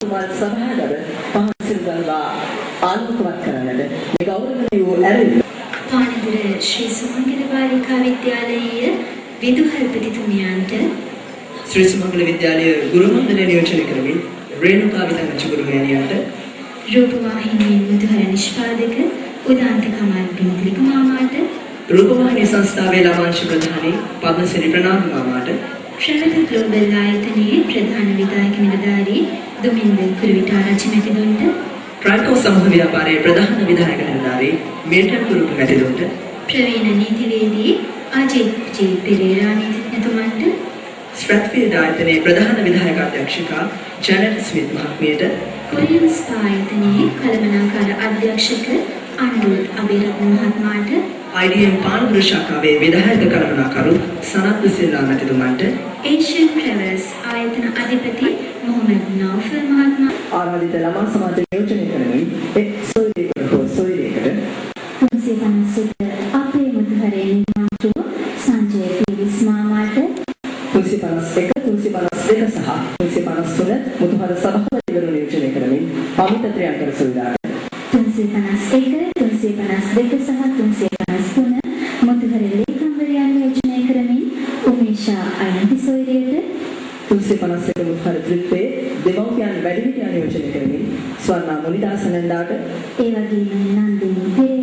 තුමල් සභාගත පහසිල් ගංගා ආලෝකවත් කරන්නට මේ ගෞරවනීය වූ ඇරෙන්න පානදුර ශ්‍රී සුමංගල බාලිකා විද්‍යාලයේ විදුහල්පතිතුමියන්ට ශ්‍රී සුමංගල විද්‍යාලයේ ගුරු මණ්ඩලය නියෝජනය කරමින් රේණුකා විතංගච්ච ගුරුවරියන්ට රූපවාහිනියේ විදුහල නිෂ්පාදක උදාන්ත කමල් පින්තිලික මාමාට රූපවාහිනී සංස්ථාවේ ලාභාංශ ප්‍රධානී පද්මසිරි ප්‍රනාන්දු මාමාට ශ්‍රී ග්ලෝබල් ආයතනයේ ප්‍රධාන විධායක නිලධාරී දුමින්ද කුරුවිටාරච්චි මැතිතුන්ට ප්‍රාට්කෝ සමූහ ව්‍යාපාරයේ ප්‍රධාන විධායක නිලධාරී මේටන් කුරුපු මැතිතුන්ට ප්‍රවීණ නීතිවේදී අජිත් ජී පෙරේරා නීතිඥතුමන්ට ස්ට්‍රැත්ෆීල්ඩ් ආයතනයේ ප්‍රධාන විධායක අධ්‍යක්ෂිකා ජැනට් ස්මිත් මහත්මියට කොරියන් ස්පා ආයතනයේ කළමනාකාර අධ්‍යක්ෂක අනුරුද් Abeyratne මහත්මයාට IDM Panadura ශාඛාවේ විධායක කළමනාකරු Sanath Silva මැතිතුමන්ට Asian travels ආයතන අධිපති මොහමඩ් නෞෆල් මහත්මයා ආරාධිත ළමා සමාජ නියෝජනය කරමින් එක් සොයිලයකට හෝ සොයිලයකට 350 අපේ මුදුහරේ නිර්මාතෘ සංජය පීරිස් මාමාට 351 352 සහ 353 මුදුහර සභාපතිවරු නියෝජනය කරමින් අමිත ත්‍රියංකර සොයිලාට 351 352 සහ 353 මුදුහරේ ලේකම්වරයන් නියෝජනය කරමින් උමේෂා අයන්ති සොයිලයට 351 මුදුහර ත්‍රිත්වයේ දෙමව්පියන් වැඩිහිටියන් නියෝජනය කරමින් ස්වර්ණා මුනිදාස නන්දාට ඒ වගේම නන්දිනී